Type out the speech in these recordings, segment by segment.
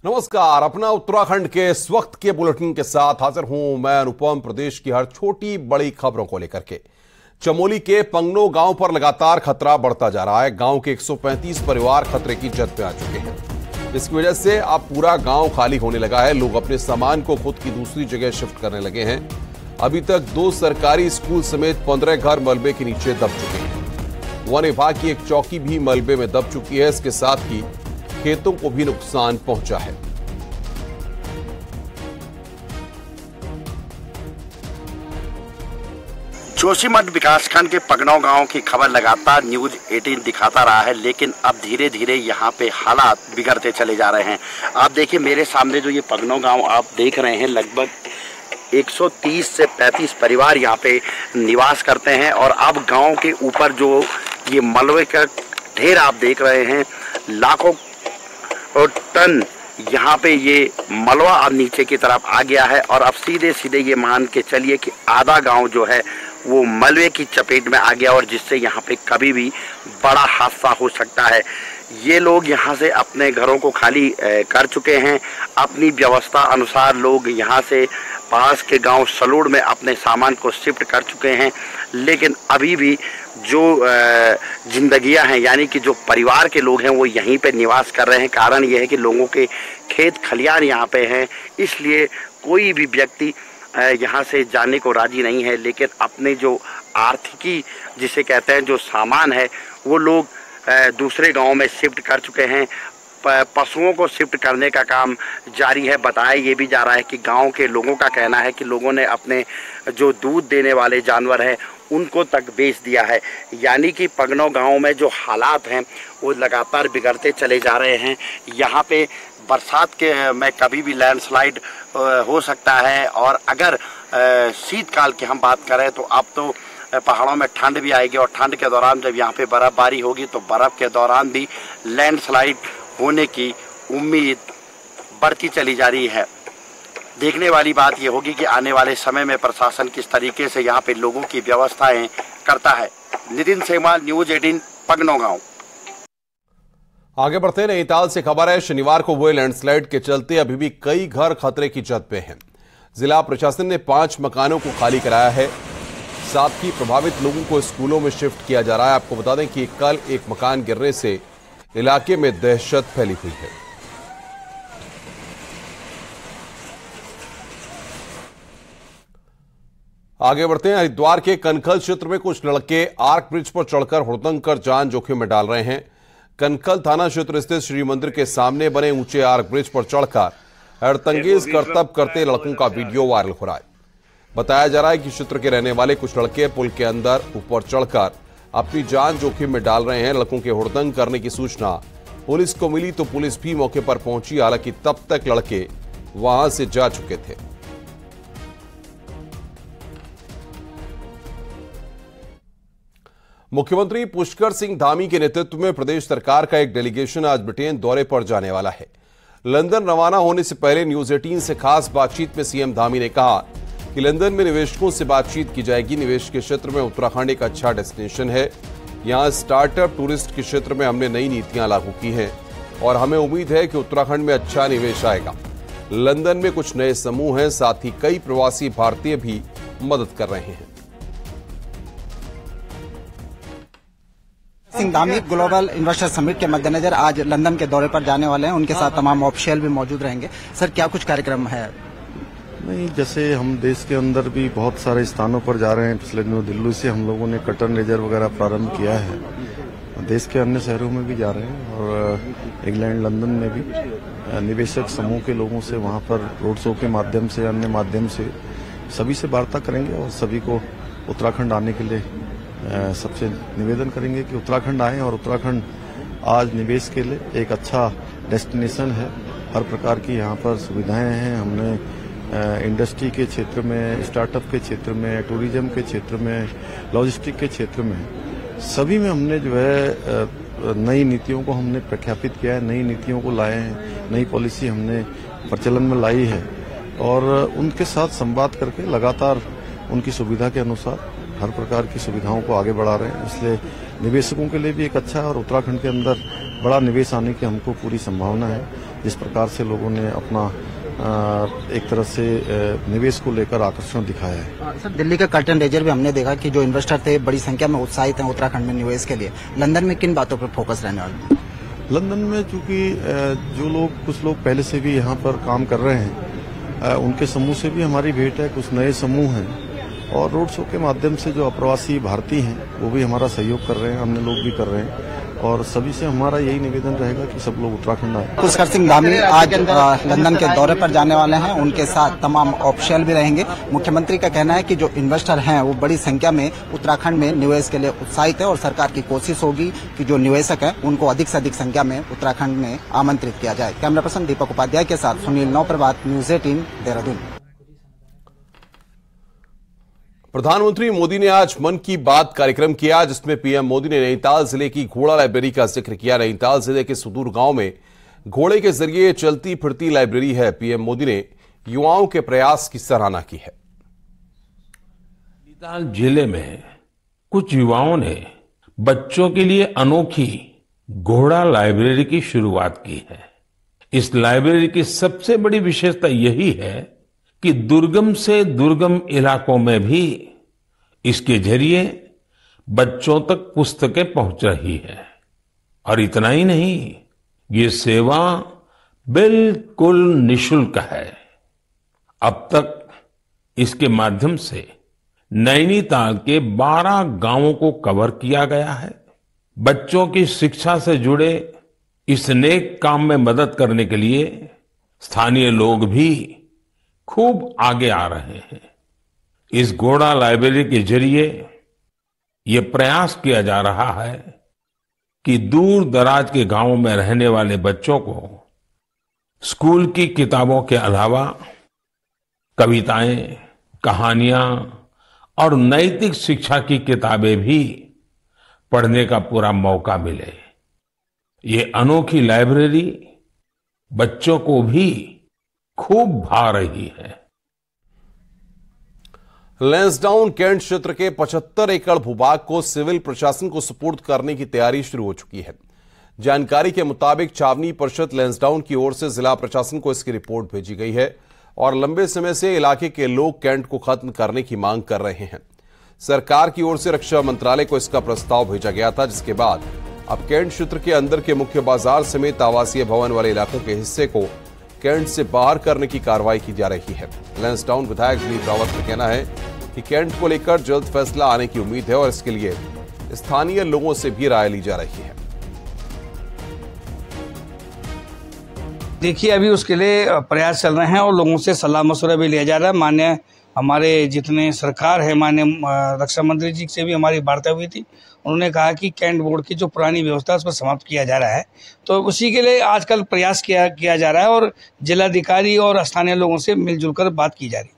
नमस्कार। अपना उत्तराखंड के इस वक्त के बुलेटिन के साथ हाजिर हूं मैं अनुपम। प्रदेश की हर छोटी बड़ी खबरों को लेकर के चमोली के पंगनो गांव पर लगातार खतरा बढ़ता जा रहा है। गांव के 135 परिवार खतरे की जद में आ चुके हैं। इसकी वजह से अब पूरा गांव खाली होने लगा है। लोग अपने सामान को खुद की दूसरी जगह शिफ्ट करने लगे हैं। अभी तक 2 सरकारी स्कूल समेत 15 घर मलबे के नीचे दब चुके हैं। वन विभाग की एक चौकी भी मलबे में दब चुकी है। इसके साथ ही खेतों को भी नुकसान पहुंचा है। जोशीमठ विकासखंड के पगनौ गांव की खबर लगातार न्यूज 18 दिखाता रहा है, लेकिन अब धीरे धीरे यहां पे हालात बिगड़ते चले जा रहे हैं। आप देखिए मेरे सामने जो ये पगनौ गांव आप देख रहे हैं, लगभग 130 से 35 परिवार यहां पे निवास करते हैं। और अब गांव के ऊपर जो ये मलबे का ढेर आप देख रहे हैं, लाखों टन यहाँ पे ये मलबा अब नीचे की तरफ आ गया है। और अब सीधे सीधे ये मान के चलिए कि आधा गांव जो है वो मलबे की चपेट में आ गया, और जिससे यहाँ पे कभी भी बड़ा हादसा हो सकता है। ये लोग यहाँ से अपने घरों को खाली कर चुके हैं। अपनी व्यवस्था अनुसार लोग यहाँ से पास के गांव सलूड़ में अपने सामान को शिफ्ट कर चुके हैं, लेकिन अभी भी जो जिंदगियां हैं, यानी कि जो परिवार के लोग हैं, वो यहीं पे निवास कर रहे हैं। कारण ये है कि लोगों के खेत खलियान यहाँ पे हैं, इसलिए कोई भी व्यक्ति यहाँ से जाने को राजी नहीं है। लेकिन अपने जो आर्थिकी जिसे कहते हैं, जो सामान है, वो लोग दूसरे गांव में शिफ्ट कर चुके हैं। पशुओं को शिफ्ट करने का काम जारी है। बताया ये भी जा रहा है कि गांव के लोगों का कहना है कि लोगों ने अपने जो दूध देने वाले जानवर हैं उनको तक बेच दिया है। यानी कि पगनौ गांव में जो हालात हैं वो लगातार बिगड़ते चले जा रहे हैं। यहाँ पे बरसात के में कभी भी लैंडस्लाइड हो सकता है। और अगर शीतकाल की हम बात करें तो अब तो पहाड़ों में ठंड भी आएगी, और ठंड के दौरान जब यहाँ पे बर्फ़बारी होगी तो बर्फ़ के दौरान भी लैंडस्लाइड होने की उम्मीद बढ़ती चली जा रही है। देखने वाली बात यह होगी कि आने वाले समय में प्रशासन किस तरीके से यहाँ पे लोगों की व्यवस्थाएं करता है। नितिन सेमाल, न्यूज 18, पगनौ गांव। आगे बढ़ते हैं। नैनीताल से खबर है, शनिवार को हुए लैंडस्लाइड के चलते अभी भी कई घर खतरे की जद में हैं। जिला प्रशासन ने 5 मकानों को खाली कराया है। साथ ही प्रभावित लोगों को स्कूलों में शिफ्ट किया जा रहा है। आपको बता दें कि कल एक मकान गिरने से इलाके में दहशत फैली हुई है। आगे बढ़ते हैं। हरिद्वार के कनखल क्षेत्र में कुछ लड़के आर्क ब्रिज पर चढ़कर हुड़दंग कर जान जोखिम में डाल रहे हैं। कनखल थाना क्षेत्र स्थित श्री मंदिर के सामने बने ऊंचे आर्क ब्रिज पर चढ़कर हड़तंगेज करतब करते लड़कों का वीडियो वायरल हो रहा है। बताया जा रहा है कि क्षेत्र के रहने वाले कुछ लड़के पुल के अंदर ऊपर चढ़कर अपनी जान जोखिम में डाल रहे हैं। लड़कों के हुड़दंग करने की सूचना पुलिस को मिली तो पुलिस भी मौके पर पहुंची। हालांकि तब तक लड़के वहां से जा चुके थे। मुख्यमंत्री पुष्कर सिंह धामी के नेतृत्व में प्रदेश सरकार का एक डेलीगेशन आज ब्रिटेन दौरे पर जाने वाला है। लंदन रवाना होने से पहले न्यूज 18 से खास बातचीत में सीएम धामी ने कहा कि लंदन में निवेशकों से बातचीत की जाएगी। निवेश के क्षेत्र में उत्तराखंड एक अच्छा डेस्टिनेशन है। यहां स्टार्टअप टूरिस्ट के क्षेत्र में हमने नई नीतियां लागू की हैं और हमें उम्मीद है कि उत्तराखंड में अच्छा निवेश आएगा। लंदन में कुछ नए समूह हैं, साथ ही कई प्रवासी भारतीय भी मदद कर रहे हैं। Singh Dhami global investor summit के मद्देनजर आज लंदन के दौरे पर जाने वाले हैं। उनके साथ तमाम ऑफिशियल भी मौजूद रहेंगे। सर, क्या कुछ कार्यक्रम है? नहीं, जैसे हम देश के अंदर भी बहुत सारे स्थानों पर जा रहे हैं। पिछले दिनों दिल्ली से हम लोगों ने कटन लेजर वगैरह प्रारंभ किया है। देश के अन्य शहरों में भी जा रहे हैं और इंग्लैंड, लंदन में भी निवेशक समूह के लोगों से वहां पर रोड शो के माध्यम से, अन्य माध्यम से सभी से वार्ता करेंगे और सभी को उत्तराखंड आने के लिए सबसे निवेदन करेंगे कि उत्तराखंड आएं। और उत्तराखंड आज निवेश के लिए एक अच्छा डेस्टिनेशन है। हर प्रकार की यहाँ पर सुविधाएं हैं। हमने इंडस्ट्री के क्षेत्र में, स्टार्टअप के क्षेत्र में, टूरिज्म के क्षेत्र में, लॉजिस्टिक के क्षेत्र में, सभी में हमने जो है नई नीतियों को हमने प्रख्यापित किया है, नई नीतियों को लाए हैं, नई पॉलिसी हमने प्रचलन में लाई है और उनके साथ संवाद करके लगातार उनकी सुविधा के अनुसार हर प्रकार की सुविधाओं को आगे बढ़ा रहे हैं। इसलिए निवेशकों के लिए भी एक अच्छा है और उत्तराखंड के अंदर बड़ा निवेश आने की हमको पूरी संभावना है। जिस प्रकार से लोगों ने अपना एक तरह से निवेश को लेकर आकर्षण दिखाया है। सर, दिल्ली का कर्टन रेजर भी हमने देखा कि जो इन्वेस्टर थे बड़ी संख्या में उत्साहित हैं उत्तराखंड में निवेश के लिए। लंदन में किन बातों पर फोकस रहने वाला है? लंदन में चूंकि जो लोग कुछ लोग पहले से भी यहाँ पर काम कर रहे हैं, उनके समूह से भी हमारी भेंट है, कुछ नए समूह हैं और रोड शो के माध्यम से जो अप्रवासी भारतीय हैं वो भी हमारा सहयोग कर रहे हैं, अन्य लोग भी कर रहे हैं और सभी से हमारा यही निवेदन रहेगा कि सब लोग उत्तराखंड आए। पुष्कर सिंह धामी आज लंदन के दौरे पर जाने वाले हैं, उनके साथ तमाम ऑफिशियल भी रहेंगे। मुख्यमंत्री का कहना है कि जो इन्वेस्टर हैं वो बड़ी संख्या में उत्तराखंड में निवेश के लिए उत्साहित है और सरकार की कोशिश होगी कि जो निवेशक हैं उनको अधिक से अधिक संख्या में उत्तराखंड में आमंत्रित किया जाए। कैमरा पर्सन दीपक उपाध्याय के साथ सुनील नौप्रभात, न्यूज 18 देहरादून। प्रधानमंत्री मोदी ने आज मन की बात कार्यक्रम किया, जिसमें पीएम मोदी ने नैनीताल जिले की घोड़ा लाइब्रेरी का जिक्र किया। नैनीताल जिले के सुदूर गांव में घोड़े के जरिए चलती फिरती लाइब्रेरी है। पीएम मोदी ने युवाओं के प्रयास की सराहना की है। नैनीताल जिले में कुछ युवाओं ने बच्चों के लिए अनोखी घोड़ा लाइब्रेरी की शुरुआत की है। इस लाइब्रेरी की सबसे बड़ी विशेषता यही है कि दुर्गम से दुर्गम इलाकों में भी इसके जरिए बच्चों तक पुस्तकें पहुंच रही है। और इतना ही नहीं, ये सेवा बिल्कुल निशुल्क है। अब तक इसके माध्यम से नैनीताल के 12 गांवों को कवर किया गया है। बच्चों की शिक्षा से जुड़े इस नेक काम में मदद करने के लिए स्थानीय लोग भी खूब आगे आ रहे हैं। इस घोड़ा लाइब्रेरी के जरिए ये प्रयास किया जा रहा है कि दूर दराज के गांवों में रहने वाले बच्चों को स्कूल की किताबों के अलावा कविताएं, कहानियां और नैतिक शिक्षा की किताबें भी पढ़ने का पूरा मौका मिले। ये अनोखी लाइब्रेरी बच्चों को भी खूब भा रही है। लैंसडाउन कैंट क्षेत्र के 75 एकड़ भूभाग को सिविल प्रशासन को सुपुर्द करने की तैयारी शुरू हो चुकी है। जानकारी के मुताबिक छावनी परिषद लैंसडाउन की ओर से जिला प्रशासन को इसकी रिपोर्ट भेजी गई है और लंबे समय से इलाके के लोग कैंट को खत्म करने की मांग कर रहे हैं। सरकार की ओर से रक्षा मंत्रालय को इसका प्रस्ताव भेजा गया था, जिसके बाद अब कैंट क्षेत्र के अंदर के मुख्य बाजार समेत आवासीय भवन वाले इलाकों के हिस्से को कैंट से बाहर करने की कार्रवाई की जा रही है। लैंसडाउन विधायक दिलीप रावत का कहना है कि कैंट को लेकर जल्द फैसला आने की उम्मीद है और इसके लिए स्थानीय लोगों से भी राय ली जा रही है। देखिए, अभी उसके लिए प्रयास चल रहे हैं और लोगों से सलाह मशवरा भी लिया जा रहा है। माननीय हमारे जितने सरकार है, माननीय रक्षा मंत्री जी से भी हमारी वार्ता हुई थी। उन्होंने कहा कि कैंट बोर्ड की जो पुरानी व्यवस्था है उसको समाप्त किया जा रहा है, तो उसी के लिए आजकल प्रयास किया जा रहा है और जिलाधिकारी और स्थानीय लोगों से मिलजुल कर बात की जा रही है।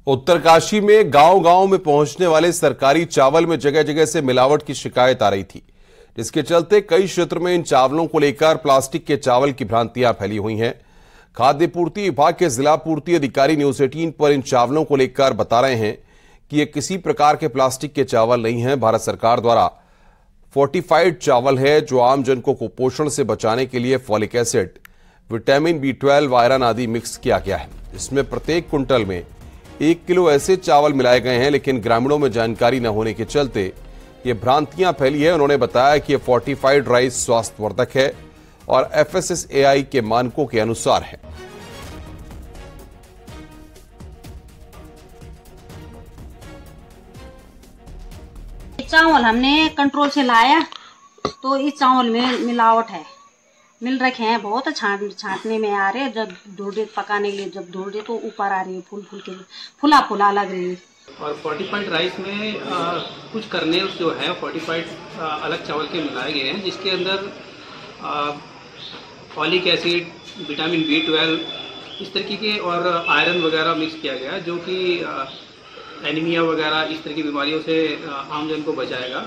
उत्तरकाशी में गांव-गांव में पहुंचने वाले सरकारी चावल में जगह जगह से मिलावट की शिकायत आ रही थी, जिसके चलते कई क्षेत्र में इन चावलों को लेकर प्लास्टिक के चावल की भ्रांतियां फैली हुई हैं। खाद्य पूर्ति विभाग के जिला पूर्ति अधिकारी न्यूज 18 पर इन चावलों को लेकर बता रहे हैं कि ये किसी प्रकार के प्लास्टिक के चावल नहीं है। भारत सरकार द्वारा फोर्टिफाइड चावल है, जो आम जन को कुपोषण से बचाने के लिए folic acid, vitamin B12, iron आदि मिक्स किया गया है। इसमें प्रत्येक कुंटल में 1 किलो ऐसे चावल मिलाए गए हैं, लेकिन ग्रामीणों में जानकारी न होने के चलते ये भ्रांतियां फैली है। उन्होंने बताया कि ये फोर्टिफाइड राइस स्वास्थ्यवर्धक है और FSSAI के मानकों के अनुसार है। चावल हमने कंट्रोल से लाया तो इस चावल में मिलावट है, मिल रखे हैं बहुत। छांटने में आ रहे, जब ढूंढे पकाने के लिए जब ढूंढे तो ऊपर आ रही है, फुला लग रही है। और फोर्टिफाइड राइस में कुछ कर्नेल्स जो है फोर्टिफाइड अलग चावल के मिलाए गए हैं, जिसके अंदर फॉलिक एसिड, विटामिन B12 इस तरीके के और आयरन वगैरह मिक्स किया गया, जो कि एनीमिया वगैरह इस तरह की बीमारियों से आमजन को बचाएगा।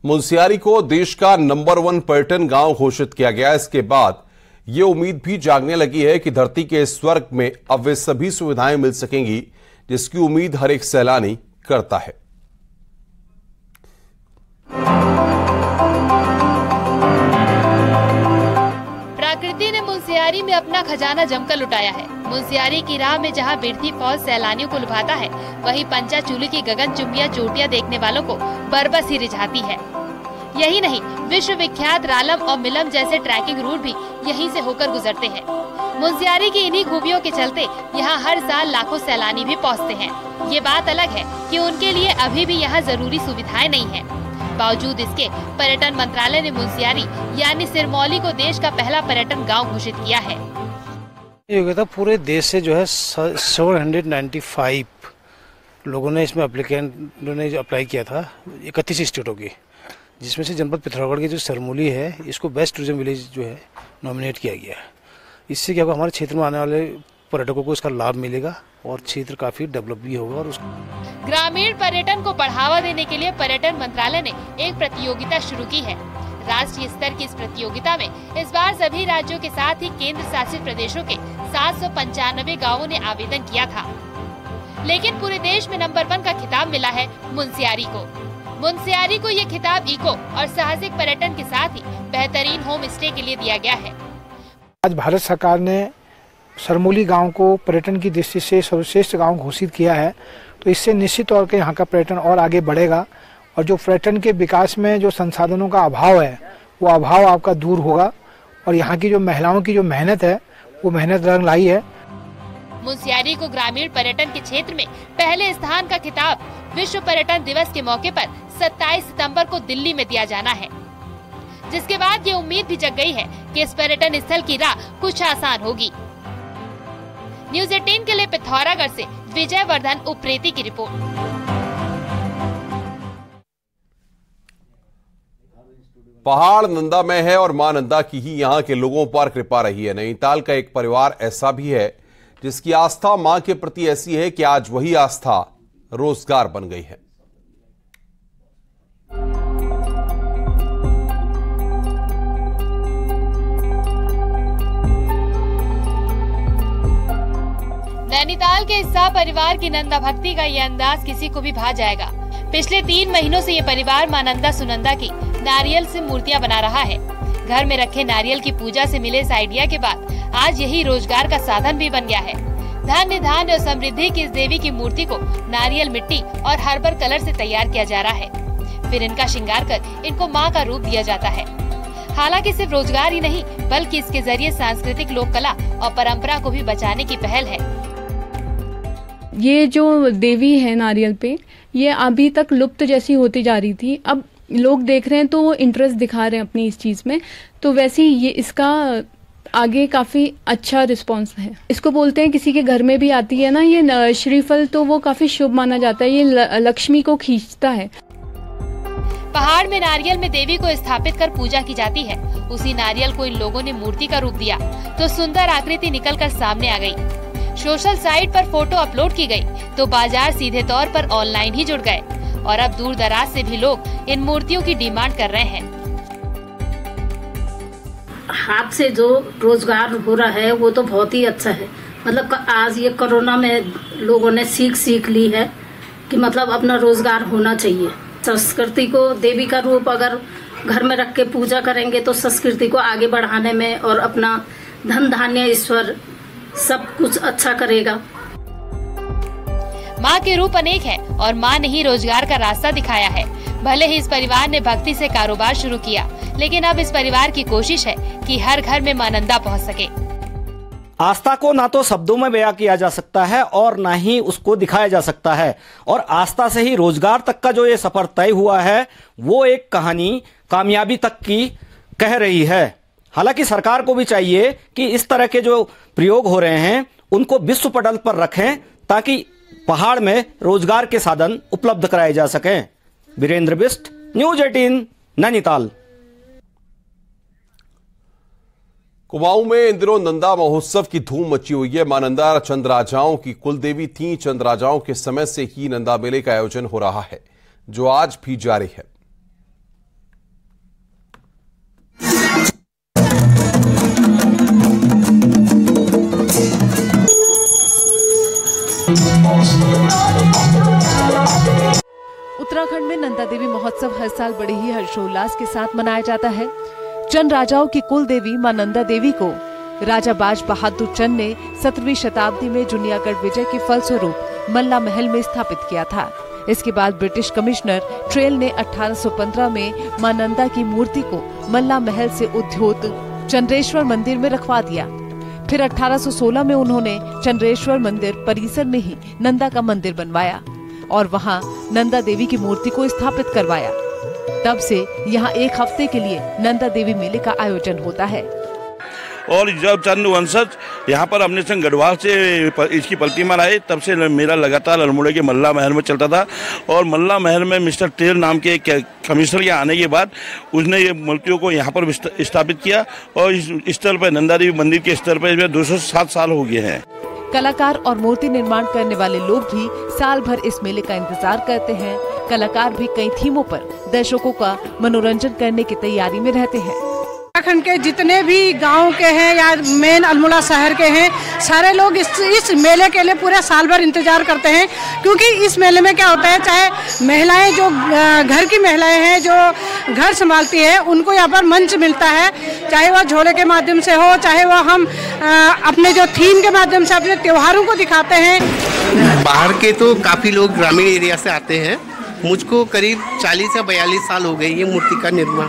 मुनस्यारी को देश का नंबर 1 पर्यटन गांव घोषित किया गया। इसके बाद ये उम्मीद भी जागने लगी है कि धरती के स्वर्ग में अब वे सभी सुविधाएं मिल सकेंगी, जिसकी उम्मीद हर एक सैलानी करता है। मुंशियारी में अपना खजाना जमकर लुटाया है। मुंशियारी की राह में जहां बिरथी फॉल्स सैलानियों को लुभाता है, वहीं पंचाचूली की गगनचुंबियां चोटियां देखने वालों को बरबस ही रिझाती है। यही नहीं, विश्व विख्यात रालम और मिलम जैसे ट्रैकिंग रूट भी यहीं से होकर गुजरते हैं। मुंशियारी की इन्हीं खूबियों के चलते यहाँ हर साल लाखों सैलानी भी पहुँचते हैं। ये बात अलग है कि उनके लिए अभी भी यहाँ जरूरी सुविधाएं नहीं है। बावजूद इसके पर्यटन मंत्रालय ने मुंशियारी यानी सिरमौली को देश का पहला पर्यटन गांव घोषित किया है। ये था पूरे देश से जो है 795 लोगों ने इसमें एप्लीकेंटों ने अप्लाई किया था 31 स्टेटों की, जिसमें से जनपद पिथौरागढ़ की जो सिरमौली है इसको बेस्ट टूरिज्म विलेज जो है नॉमिनेट किया गया है। इससे क्या होगा, हमारे क्षेत्र में आने वाले पर्यटकों को इसका लाभ मिलेगा और क्षेत्र काफी डेवलप भी होगा। और ग्रामीण पर्यटन को बढ़ावा देने के लिए पर्यटन मंत्रालय ने एक प्रतियोगिता शुरू की है। राष्ट्रीय स्तर की इस प्रतियोगिता में इस बार सभी राज्यों के साथ ही केंद्र शासित प्रदेशों के 795 गाँवों ने आवेदन किया था, लेकिन पूरे देश में नंबर 1 का खिताब मिला है मुंशियारी को। मुंशियारी को ये खिताब इको और साहसिक पर्यटन के साथ ही बेहतरीन होम स्टे के लिए दिया गया है। आज भारत सरकार ने सिरमौली गांव को पर्यटन की दृष्टि से सर्वश्रेष्ठ गांव घोषित किया है, तो इससे निश्चित तौर पर यहाँ का पर्यटन और आगे बढ़ेगा और जो पर्यटन के विकास में जो संसाधनों का अभाव है वो अभाव आपका दूर होगा और यहाँ की जो महिलाओं की जो मेहनत है वो मेहनत रंग लाई है। मुंशियारी को ग्रामीण पर्यटन के क्षेत्र में पहले स्थान का खिताब विश्व पर्यटन दिवस के मौके पर 27 सितंबर को दिल्ली में दिया जाना है, जिसके बाद ये उम्मीद भी जग गई है कि इस पर्यटन स्थल की राह कुछ आसान होगी। न्यूज़ 18 के लिए पिथौरागढ़ से विजय वर्धन उप्रेती की रिपोर्ट। पहाड़ नंदा में है और मां नंदा की ही यहां के लोगों पर कृपा रही है। नैनीताल का एक परिवार ऐसा भी है जिसकी आस्था मां के प्रति ऐसी है कि आज वही आस्था रोजगार बन गई है। नैनीताल के इस परिवार की नंदा भक्ति का ये अंदाज किसी को भी भा जाएगा। पिछले 3 महीनों से ये परिवार मां नंदा सुनंदा की नारियल से मूर्तियां बना रहा है। घर में रखे नारियल की पूजा से मिले इस आइडिया के बाद आज यही रोजगार का साधन भी बन गया है। धन्य धान्य और समृद्धि की इस देवी की मूर्ति को नारियल मिट्टी और हर्बल कलर से तैयार किया जा रहा है। फिर इनका श्रृंगार कर इनको मां का रूप दिया जाता है। हालांकि सिर्फ रोजगार ही नहीं, बल्कि इसके जरिए सांस्कृतिक लोक कला और परंपरा को भी बचाने की पहल है। ये जो देवी है नारियल पे, ये अभी तक लुप्त जैसी होती जा रही थी। अब लोग देख रहे हैं तो वो इंटरेस्ट दिखा रहे हैं अपनी इस चीज में, तो वैसे ही ये इसका आगे काफी अच्छा रिस्पांस है। इसको बोलते हैं, किसी के घर में भी आती है ना ये श्रीफल, तो वो काफी शुभ माना जाता है। ये लक्ष्मी को खींचता है। पहाड़ में नारियल में देवी को स्थापित कर पूजा की जाती है। उसी नारियल को इन लोगों ने मूर्ति का रूप दिया तो सुंदर आकृति निकलकर सामने आ गई। सोशल साइट पर फोटो अपलोड की गई तो बाजार सीधे तौर पर ऑनलाइन ही जुड़ गए और अब दूर दराज से भी लोग इन मूर्तियों की डिमांड कर रहे हैं। हाथ से जो रोजगार हो रहा है वो तो बहुत ही अच्छा है। मतलब आज ये कोरोना में लोगों ने सीख ली है कि मतलब अपना रोजगार होना चाहिए। संस्कृति को देवी का रूप अगर घर में रख के पूजा करेंगे तो संस्कृति को आगे बढ़ाने में और अपना धन धान्य ईश्वर सब कुछ अच्छा करेगा। माँ के रूप अनेक है और माँ ने ही रोजगार का रास्ता दिखाया है। भले ही इस परिवार ने भक्ति से कारोबार शुरू किया, लेकिन अब इस परिवार की कोशिश है कि हर घर में मां नंदा पहुँच सके। आस्था को ना तो शब्दों में बयां किया जा सकता है और ना ही उसको दिखाया जा सकता है, और आस्था से ही रोजगार तक का जो ये सफर तय हुआ है वो एक कहानी कामयाबी तक की कह रही है। हालांकि सरकार को भी चाहिए कि इस तरह के जो प्रयोग हो रहे हैं उनको विश्व पटल पर रखें ताकि पहाड़ में रोजगार के साधन उपलब्ध कराए जा सकें। वीरेंद्र बिष्ट, न्यूज़ 18, नैनीताल। कुमाऊं में इन दिनों नंदा महोत्सव की धूम मची हुई है। मां नंदा चंद राजाओं की कुल देवी थी। चंद राजाओं के समय से ही नंदा मेले का आयोजन हो रहा है, जो आज भी जारी है। उत्तराखंड में नंदा देवी महोत्सव हर साल बड़े ही हर्षोल्लास के साथ मनाया जाता है। चंद राजाओं की कुल देवी मां नंदा देवी को राजा बाज बहादुर चंद ने 17वीं शताब्दी में जुनियागढ़ विजय के फलस्वरूप मल्ला महल में स्थापित किया था। इसके बाद ब्रिटिश कमिश्नर ट्रेल ने 1815 में मां नंदा की मूर्ति को मल्ला महल से उद्योत चंद्रेश्वर मंदिर में रखवा दिया। फिर 1816 में उन्होंने चंद्रेश्वर मंदिर परिसर में ही नंदा का मंदिर बनवाया और वहां नंदा देवी की मूर्ति को स्थापित करवाया। तब से यहाँ एक हफ्ते के लिए नंदा देवी मेले का आयोजन होता है। और जब चंद वंशज यहाँ पर अपने संग गढ़वाल से इसकी प्रतिमा लाए, तब से मेरा लगातार अल्मोड़ा के मल्ला महल में चलता था। और मल्ला महल में मिस्टर टेल नाम के एक कमिश्नर के आने के बाद उसने ये मूर्तियों को यहाँ पर स्थापित किया और इस स्थल पर नंदा देवी मंदिर के स्थल पर 207 साल हो गए हैं। कलाकार और मूर्ति निर्माण करने वाले लोग भी साल भर इस मेले का इंतजार करते हैं। कलाकार भी कई थीमों पर दर्शकों का मनोरंजन करने की तैयारी में रहते हैं। उत्तराखंड के जितने भी गांव के हैं या मेन अल्मोड़ा शहर के हैं, सारे लोग इस मेले के लिए पूरे साल भर इंतजार करते हैं। क्योंकि इस मेले में क्या होता है, चाहे महिलाएं जो घर की महिलाएं हैं जो घर संभालती है, उनको यहाँ पर मंच मिलता है, चाहे वह झोले के माध्यम से हो, चाहे वह हम अपने जो थीम के माध्यम से अपने त्योहारों को दिखाते हैं। बाहर के तो काफ़ी लोग ग्रामीण एरिया से आते हैं। मुझको करीब 40 या 42 साल हो गए ये मूर्ति का निर्माण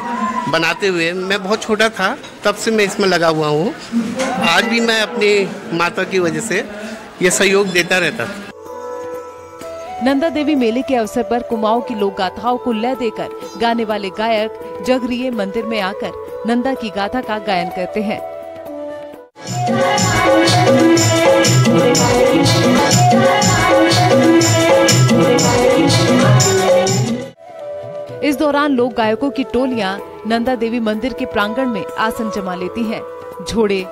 बनाते हुए। मैं बहुत छोटा था तब से मैं इसमें लगा हुआ हूँ। आज भी मैं अपनी माता की वजह से ये सहयोग देता रहता था। नंदा देवी मेले के अवसर पर कुमाऊं की लोक गाथाओं को लय देकर गाने वाले गायक जगरिये मंदिर में आकर नंदा की गाथा का गायन करते हैं। इस दौरान लोक गायकों की टोलियां नंदा देवी मंदिर के प्रांगण में आसन जमा लेती हैं। झोड़े,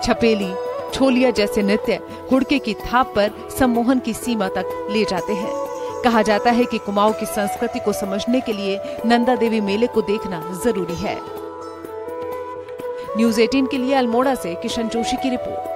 छपेली, छोलिया जैसे नृत्य हुड़के की थाप पर सम्मोहन की सीमा तक ले जाते हैं। कहा जाता है कि कुमाऊं की संस्कृति को समझने के लिए नंदा देवी मेले को देखना जरूरी है। न्यूज़ 18 के लिए अल्मोड़ा से किशन जोशी की रिपोर्ट।